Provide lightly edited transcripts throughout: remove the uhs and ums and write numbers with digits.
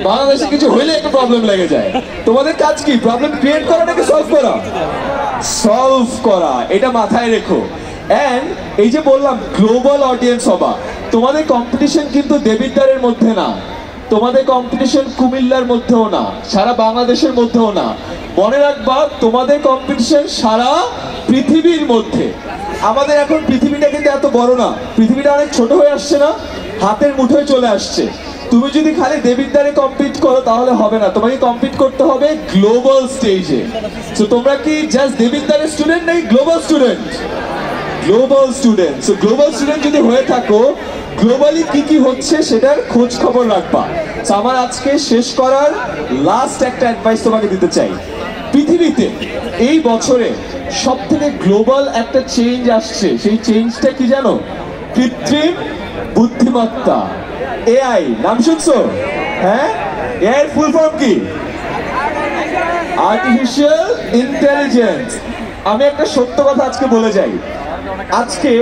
বাংলাদেশে কিছু হইলে একটা প্রবলেম লেগে যায়। তোমাদের কাজ কি? প্রবলেম ক্রিয়েট করা নাকি সলভ করা? সলভ করা, এটা মাথায় রেখো। এন্ড এই যে বললাম গ্লোবাল অডিয়েন্স হবা, তোমাদের কম্পিটিশন কিন্তু দেবিদ্বারের মধ্যে না, তোমাদের কম্পিটিশন কুমিল্লার মধ্যেও না, সারা বাংলাদেশের মধ্যেও না। মনে রাখবা তোমাদের কম্পিটিশন সারা পৃথিবীর মধ্যে। আমাদের এখন পৃথিবীটা কিন্তু এত বড় না, পৃথিবীটা অনেক ছোট হয়ে আসছে না, হাতের মুঠোয় চলে আসছে। তুমি যদি খালি দেবিদ্বারে কম্পিট করো তাহলে হবে না, তোমাকে কম্পিট করতে হবে গ্লোবাল স্টেজে। তো তোমরা কি জাস্ট দেবিদ্বারের স্টুডেন্ট নাকি global student? Global student. So global student যদি হয়ে থাকো, গ্লোবালি কি কি হচ্ছে সেটার খোঁজ খবর রাখবা। সো আমার আজকে শেষ করার লাস্ট একটা অ্যাডভাইস তোমাকে দিতে চাই। পৃথিবীতে এই বছরে সব থেকে গ্লোবাল একটা চেঞ্জ আসছে, সেই চেঞ্জটা কি জানো? কৃত্রিম বুদ্ধিমত্তা, এআই। নাম শুনছো? হ্যাঁ, এআই এর ফুল ফর্ম কি? Artificial intelligence. আমি একটা সত্য কথা আজকে বলে যাই, আজকে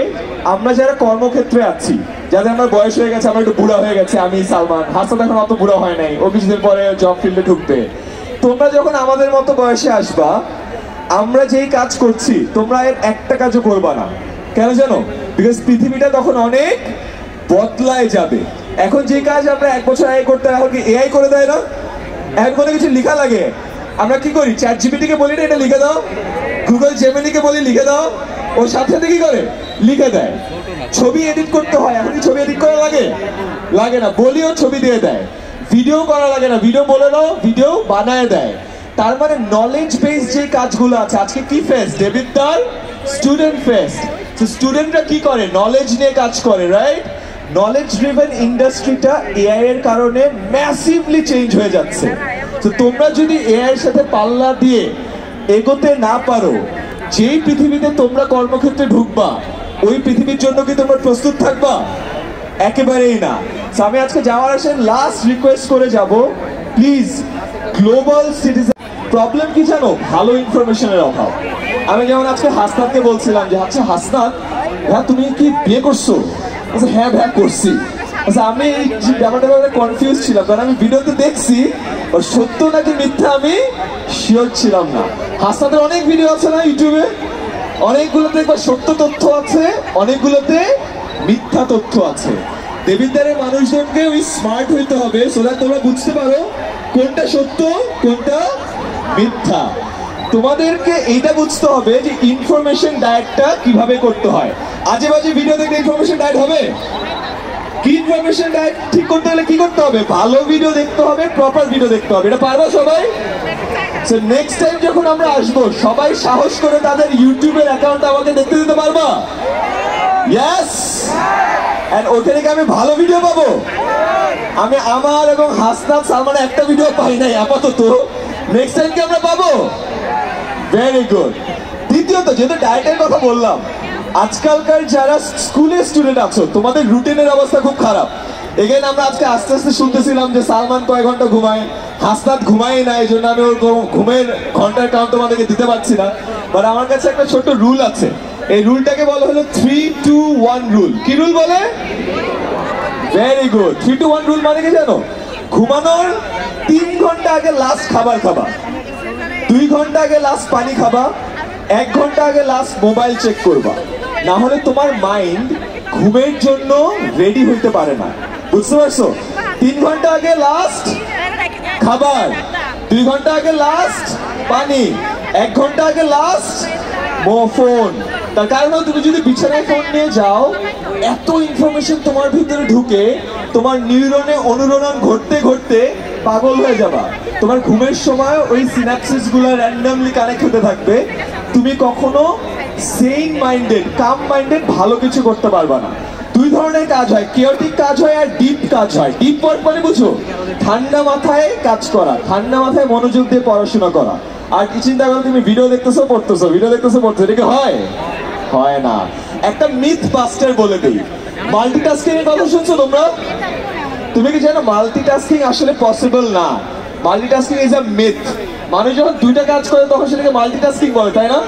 আমরা যারা কর্মক্ষেত্রে আছি, যাদের আমার বয়স হয়ে গেছে, আমরা একটু বুড়া হয়ে গেছে, আমি সালমান, হাসান এখন অত বুড়া হয় নাই, ও কিছুদিন পরে জব ফিল্ডে ঢুকবে। তোমরা যখন আমাদের মতো বয়সে আসবা, আমরা যেই কাজ করছি তোমরা এর একটা কাজও করবা না। কেন জানো? বিকজ পৃথিবীটা তখন অনেক বদলায় যাবে। এখন যে কাজ আমরা 1 বছর আগে করতে, এখন কি এআই করে দেয় না? এখন কোনো কিছু লেখা লাগে, আমরা কি করি? চ্যাট জিপিটি কে বলি না এটা লিখে দাও, গুগল জেমিনি কে বলি লিখে দাও, ও সাথে সাথে কি করে লিখে দেয়। ছবি এডিট করতে হয়, এখন কি ছবি এডিট করা লাগে? লাগে না, বলিও ছবি দিয়ে দেয়। ভিডিও করা লাগে না, ভিডিও বলে দাও, ভিডিও বানায় দেয়। তার মানে নলেজ বেস যে কাজগুলো আছে, আজকে কি ফেস্ট? Debidwar student fest. তো স্টুডেন্টরা কি করে? নলেজ নিয়ে কাজ করে, রাইট? নলেজ ড্রিভেন ইন্ডাস্ট্রিটা এআই এর কারণে ম্যাসিভলি চেঞ্জ হয়ে যাচ্ছে। তো তোমরা যদি এআই এর সাথে পাল্লা দিয়ে এগোতে না পারো, যেই পৃথিবীতে তোমরা কর্মক্ষেত্রে ঢুকবা, ওই পৃথিবীর জন্য কি তোমরা প্রস্তুত থাকবা? একেবারেই না। আমি আজকে যাওয়ার আসে লাস্ট রিকোয়েস্ট করে যাব, প্লিজ গ্লোবাল সিটিজেন। প্রবলেম কি জানো? ভালো ইনফরমেশনের অভাব। আমি যেমন আজকে হাসনাতকে বলছিলাম যে আচ্ছা হাসনাত, হ্যাঁ তুমি কি বিয়ে করছো? হ্যাঁ ভাই করছি। আচ্ছা আমি এই ব্যাপারটা কনফিউজ ছিলাম, কারণ আমি ভিডিওতে দেখছি সত্য নাকি মিথ্যা আমি শিওর ছিলাম না। হাসনাতের অনেক ভিডিও আছে না ইউটিউবে, অনেকগুলোতে সত্য তথ্য আছে, অনেকগুলোতে মিথ্যা তথ্য আছে। দেবিদ্বারের মানুষজনকে ওই স্মার্ট হইতে হবে, সো দ্যাট তোমরা বুঝতে পারো কোনটা সত্য কোনটা মিথ্যা। তোমাদেরকে এইটা বুঝতে হবে যে ইনফরমেশন ডায়েটটা কিভাবে করতে হয়। আজে বাজে ভিডিও দেখলে ইনফরমেশন ডায়েট হবে? কি ইনফরমেশন ডায়েট ঠিক করতে গেলে কি করতে হবে? ভালো ভিডিও দেখতে হবে, প্রপার ভিডিও দেখতে হবে। এটা পারবা সবাই? সো নেক্সট টাইম যখন আমরা আসবো, সবাই সাহস করে তাদের ইউটিউবের অ্যাকাউন্ট আমাকে দেখতে দিতে পারবা? ইয়েস। এন্ড ওখানে কি আমি ভালো ভিডিও পাবো? আমি আমার এবং হাসনাত সালমানের একটা ভিডিও পাই নাই আপাতত, নেক্সট টাইম কি আমরা পাবো? Very good. দ্বিতীয়ত, যেহেতু ডায়েটের কথা বললাম, আজকালকার যারা স্কুলের স্টুডেন্ট আছো, তোমাদের রুটিনের অবস্থা খুব খারাপ। এগেন আমরা আজকে আস্তে আস্তে শুনতেছিলাম যে সালমান কয় ঘন্টা ঘুমায়, হাসনাত ঘুমাই না, এই জন্য আমি ওর ঘুমের ঘন্টার কাউন্ট তোমাদেরকে দিতে পারছি না। বাট আমার কাছে একটা ছোট্ট রুল আছে, এই রুলটাকে বলা হলো 3-2-1 রুল। কি রুল বলে? Very good. 3-2-1 রুল মানে কি জানো? ঘুমানোর 3 ঘন্টা আগে লাস্ট খাবার খাবা, 2 ঘন্টা আগে লাস্ট পানি খাবা, 1 ঘন্টা আগে লাস্ট মোবাইল চেক করবা। না হলে তোমার মাইন্ড ঘুমের জন্য রেডি হইতে পারে না, বুঝতে পারছো? 3 ঘন্টা আগে লাস্ট খাবার, 2 ঘন্টা আগে লাস্ট পানি, 1 ঘন্টা আগে লাস্ট ফোন। তার কারণ তুমি যদি বিছানায় ফোন নিয়ে যাও, এত ইনফরমেশন তোমার ভিতরে ঢুকে তোমার নিউরনে অনুরণন ঘটতে ঘটতে পাগল হয়ে যাবা। তোমার ঘুমের সময় ওই সিনাপসিস গুলো র্যান্ডমলি কানেক্ট হতে থাকবে, তুমি কখনো সেইন মাইন্ডেড, কাম মাইন্ডেড ভালো কিছু করতে পারবা না। 2 ধরনের কাজ হয়, কিওটিক কাজ হয় আর ডিপ কাজ হয়। ডিপ ওয়ার্ক মানে বুঝো? ঠান্ডা মাথায় কাজ করা, ঠান্ডা মাথায় মনোযোগ দিয়ে পড়াশোনা করা। আর কি চিন্তা করো, তুমি ভিডিও দেখতেছো পড়তেছো, ভিডিও দেখতেছো পড়তেছো, এটা কি হয়? হয় না। একটা মিথ বাস্টার বলে দেই, মাল্টিটাস্কিং এর কথা শুনছো তোমরা? তুমি কি জানো মাল্টিটাস্কিং আসলে পসিবল না? Multitasking is a myth. মানুষ যখন 2টা কাজ করে তখন সেটাকে মাল্টিটাস্কিং বলে, তাই না?